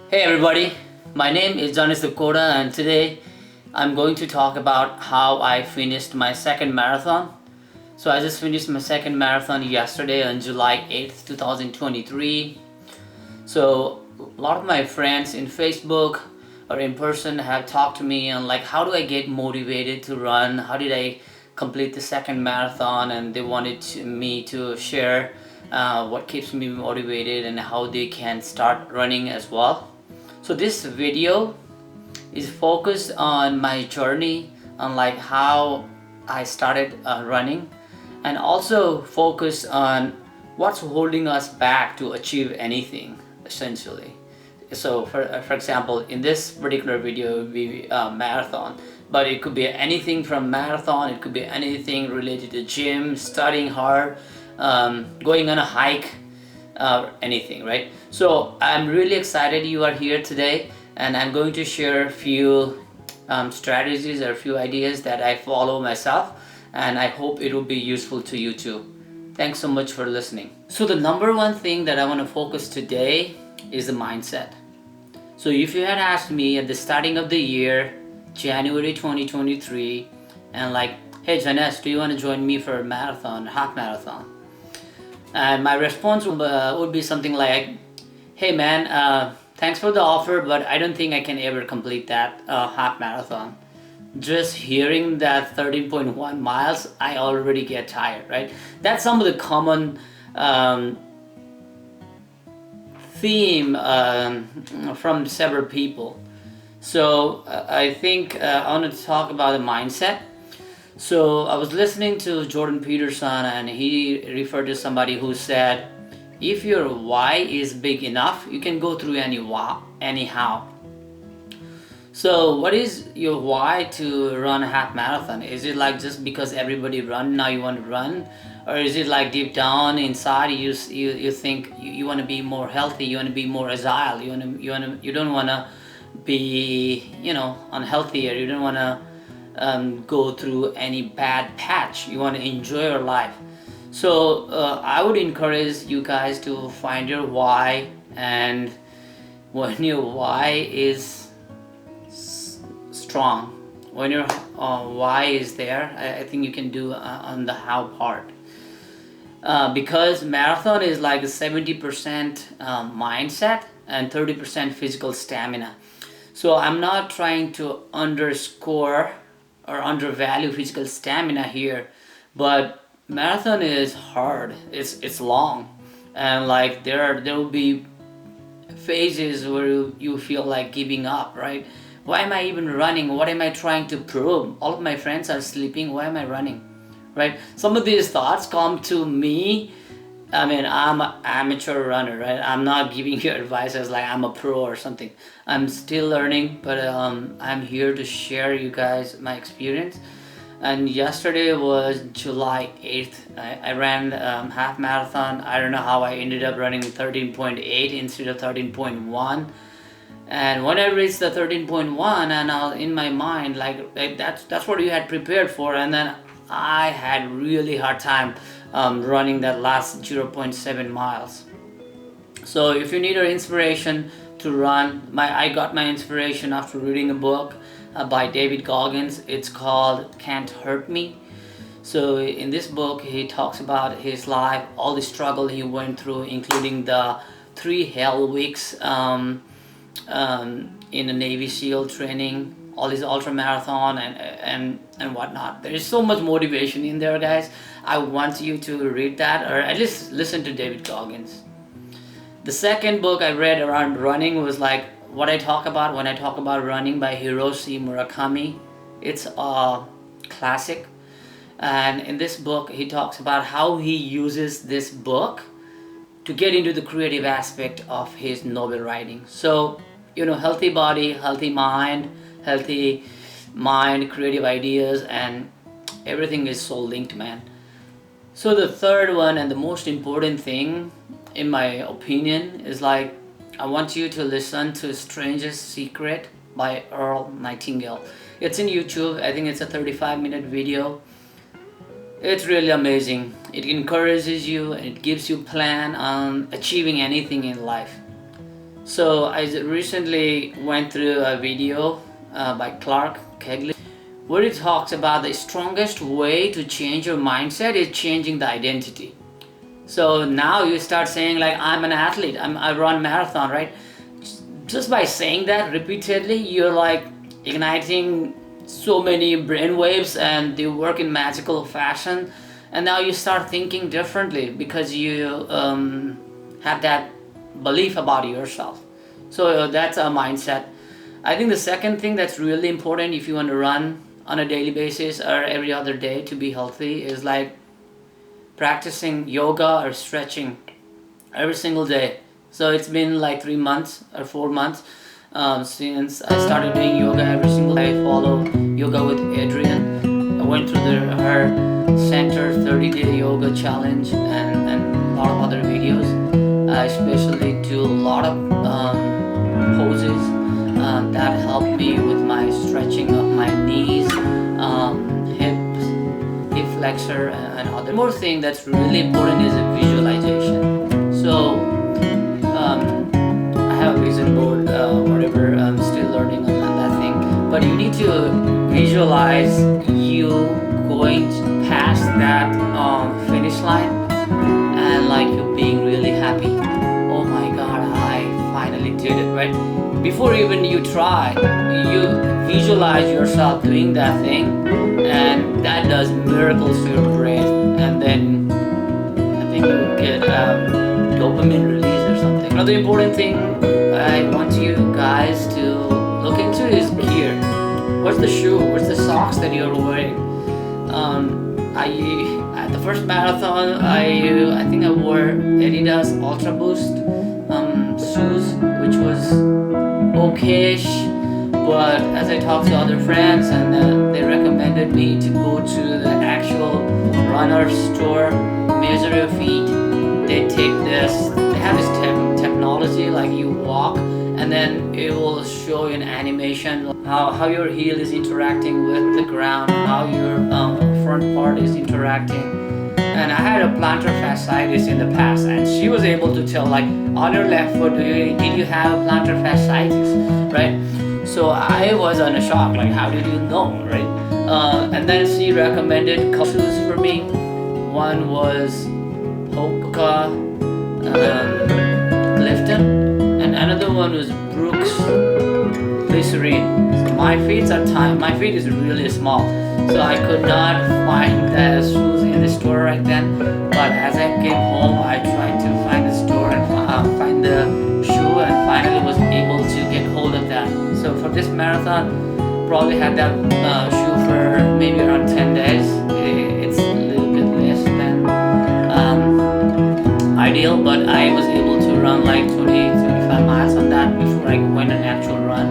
Hey everybody, my name is Jonas Dakota and today I'm going to talk about how I finished my second marathon. So I just finished my second marathon yesterday on July 8th, 2023. So a lot of my friends in Facebook or in person have talked to me on like how do I get motivated to run, how did I complete the second marathon, and they wanted me to share what keeps me motivated and how they can start running as well. So this video is focused on my journey, on like how I started running, and also focus on what's holding us back to achieve anything essentially. So for example, in this particular video it would be a marathon, but it could be anything from marathon, it could be anything related to gym, studying hard, going on a hike, anything, right? So I'm really excited you are here today, and I'm going to share a few strategies or a few ideas that I follow myself, and I hope it will be useful to you too. Thanks so much for listening. So the number one thing that I want to focus today is the mindset. So if you had asked me at the starting of the year, January 2023, and like, hey Janes, do you want to join me for a marathon, half marathon? And my response would be something like, hey man, thanks for the offer, but I don't think I can ever complete that half marathon. Just hearing that 13.1 miles, I already get tired, right? That's some of the common theme from several people. So I think I want to talk about the mindset. So I was listening to Jordan Peterson, and he referred to somebody who said, if your why is big enough, you can go through anyhow. So what is your why to run a half marathon? Is it like just because everybody run, now you want to run? Or is it like deep down inside you think you want to be more healthy, you want to be more agile, you don't want to be unhealthy, or you don't want to go through any bad patch. You want to enjoy your life. So I would encourage you guys to find your why, and when your why is strong, when your why is there, I think you can do on the how part. Because marathon is like a 70% mindset and 30% physical stamina. So I'm not trying to underscore or undervalue physical stamina here, but marathon is hard, it's long, and like there will be phases where you feel like giving up, right? Why am I even running? What am I trying to prove? All of my friends are sleeping, why am I running, right? Some of these thoughts come to me. I mean, I'm an amateur runner, right? I'm not giving you advice as like I'm a pro or something. I'm still learning, but I'm here to share you guys my experience. And yesterday was July 8th. I ran half marathon. I don't know how I ended up running 13.8 instead of 13.1. And when I reached the 13.1, and I was in my mind like that's what you had prepared for, and then I had really hard time running that last 0.7 miles. So if you need an inspiration to run, I got my inspiration after reading a book by David Goggins. It's called Can't Hurt Me. So in this book he talks about his life, all the struggle he went through, including the 3 hell weeks in a Navy SEAL training, all these ultra marathon and whatnot. There is so much motivation in there, guys. I want you to read that, or at least listen to David Goggins. The second book I read around running was like what I talk about when I talk about running, by Hiroshi Murakami. It's a classic, and in this book he talks about how he uses this book to get into the creative aspect of his novel writing. So healthy body, healthy mind, creative ideas, and everything is so linked, man. So the third one, and the most important thing in my opinion, is like I want you to listen to Strangest Secret by Earl Nightingale. It's in YouTube. I think it's a 35-minute video. It's really amazing. It encourages you and it gives you a plan on achieving anything in life. So I recently went through a video by Clark Kegley where he talks about the strongest way to change your mindset is changing the identity. So now you start saying like, I'm an athlete, I run marathon, right? Just by saying that repeatedly, you're like igniting so many brain waves and they work in magical fashion. And now you start thinking differently because you have that belief about yourself. So that's a mindset. I think the second thing that's really important if you want to run on a daily basis or every other day to be healthy is like practicing yoga or stretching every single day. So it's been like 3 months or 4 months since I started doing yoga every single day. I follow Yoga with Adrian. I went through her center 30-day yoga challenge and a lot of other videos. I especially do a lot of poses that help me with my stretching of my knees, hips, hip flexor and other. More thing that's really important is a visualization. So I have a vision board, whatever, I'm still learning on that thing, but you need to visualize you going past that finish line and like you being really happy. Oh my god, I finally did it, right? Before even you try, you visualize yourself doing that thing, and that does miracles to your brain, and then I think you get dopamine release or something. Another important thing I want you guys to look into is gear. What's the shoe? What's the socks that you're wearing? At the first marathon, I think I wore Adidas Ultra Boost shoes, which was okayish, but as I talked to other friends and they recommended me to go to the actual runner store, measure your feet. They have this technology like you walk and then it will show you an animation how your heel is interacting with the ground, how your front part is interacting. And I had a plantar fasciitis in the past, and she was able to tell like on your left foot, did you have plantar fasciitis, right? So I was on a shock, like how did you know, right? And then she recommended a couple shoes for me. One was Hoka Clifton, and another one was Brooks Glycerine. So my feet is really small, so I could not find the shoes in the store right then. But as I came home, I tried to find the store and find the shoe, and finally was able to get hold of that. So for this marathon, probably had that shoe for maybe around 10 days. It's a little bit less than ideal, but I was able to run like 20-25 miles on that before I went an actual run.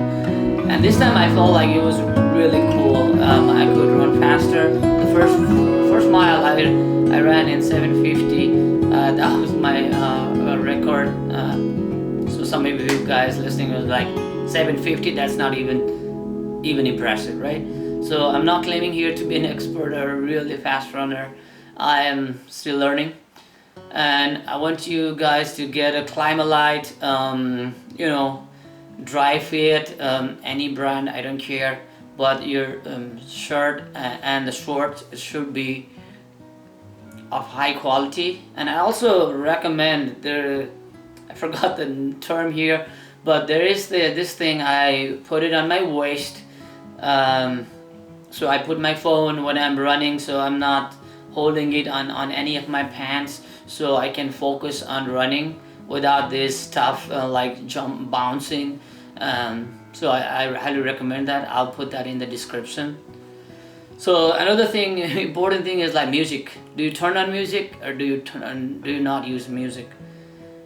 And this time I felt like it was really cool. I could run faster. The first mile I ran in 7:50. That was my record. So some of you guys listening was like 7:50. That's not even impressive, right? So I'm not claiming here to be an expert or a really fast runner. I am still learning, and I want you guys to get a Climalite, dry fit, any brand, I don't care, but your shirt and the shorts should be of high quality. And I also recommend I forgot the term here, but there is this thing, I put it on my waist, so I put my phone when I'm running, so I'm not holding it on any of my pants, so I can focus on running without this stuff like bouncing. So I highly recommend that. I'll put that in the description. So another thing, important thing is like music. Do you turn on music or do you not use music?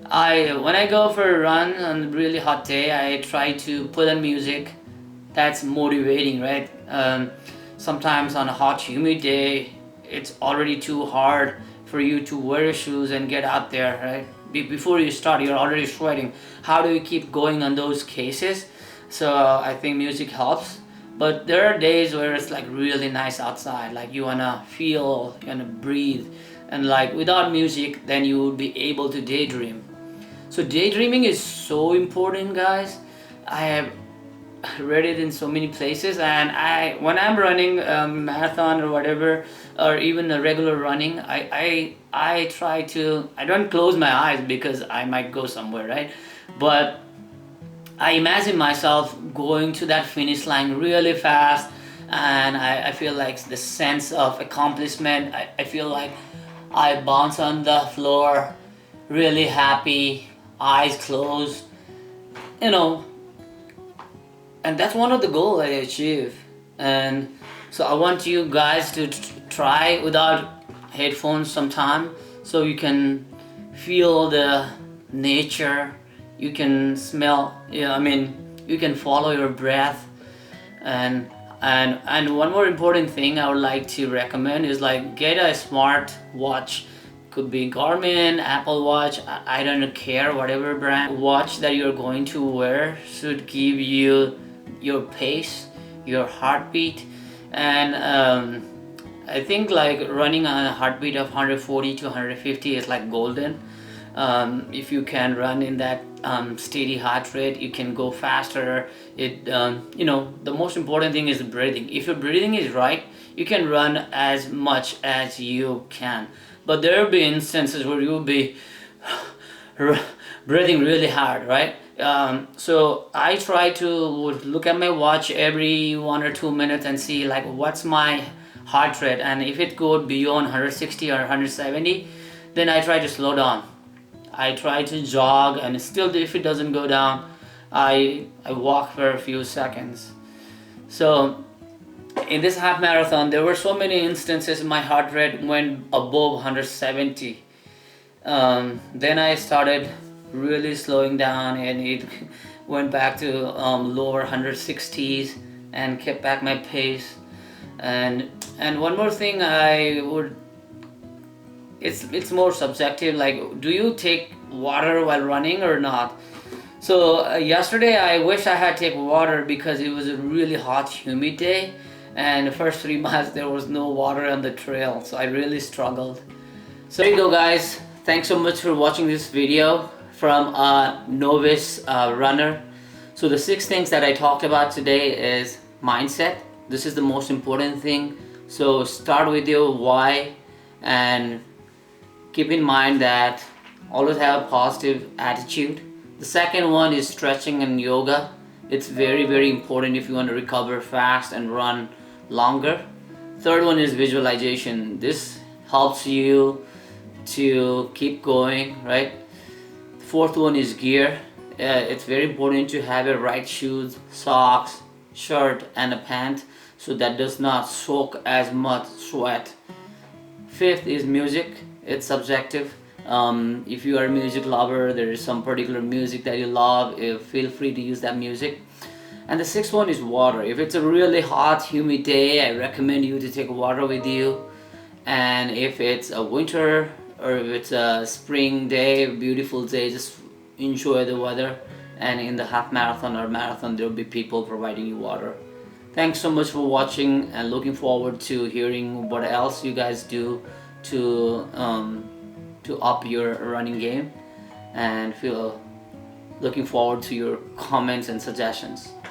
When I go for a run on a really hot day, I try to put on music that's motivating, right? Sometimes on a hot humid day, it's already too hard for you to wear your shoes and get out there, right? Before you start, you're already sweating. How do you keep going on those cases? So I think music helps. But there are days where it's like really nice outside, like you wanna breathe, and like without music, then you would be able to daydream. So daydreaming is so important, guys. I have read it in so many places, and when I'm running marathon or whatever, or even a regular running, I try to, I don't close my eyes because I might go somewhere, right? But I imagine myself going to that finish line really fast, and I feel like the sense of accomplishment. I feel like I bounce on the floor really happy, eyes closed, you know, and that's one of the goals I achieve. And so I want you guys to try without headphones sometime, so you can feel the nature, you can smell, yeah, I mean, you can follow your breath. And one more important thing I would like to recommend is like get a smart watch. Could be Garmin, Apple Watch, I don't care, whatever brand watch that you're going to wear should give you your pace, your heartbeat. And I think like running on a heartbeat of 140 to 150 is like golden. If you can run in that steady heart rate, you can go faster. The most important thing is breathing. If your breathing is right, you can run as much as you can. But there will be instances where you will be breathing really hard, right? So I try to look at my watch every 1 or 2 minutes and see like what's my heart rate, and if it goes beyond 160 or 170, then I try to slow down. I try to jog, and still if it doesn't go down, I walk for a few seconds. So in this half marathon, there were so many instances my heart rate went above 170. Then I started really slowing down, and it went back to lower 160s and kept back my pace. And one more thing I would, it's more subjective, like do you take water while running or not? So yesterday I wish I had taken water because it was a really hot humid day, and the first 3 miles there was no water on the trail, so I really struggled. So there you go, guys. Thanks so much for watching this video from a novice runner. So the 6 things that I talked about today is mindset. This is the most important thing. So start with your why, and keep in mind that always have a positive attitude. The second one is stretching and yoga. It's very, very important if you want to recover fast and run longer. Third one is visualization. This helps you to keep going, right? Fourth one is gear. It's very important to have the right shoes, socks, shirt, and a pant, so that does not soak as much sweat. Fifth is music. It's subjective. If you are a music lover, there is some particular music that you love, feel free to use that music. And the sixth one is water. If it's a really hot, humid day, I recommend you to take water with you. And if it's a winter or if it's a spring day, beautiful day, just enjoy the weather. And in the half marathon or marathon, there will be people providing you water. Thanks so much for watching, and looking forward to hearing what else you guys do to up your running game, and looking forward to your comments and suggestions.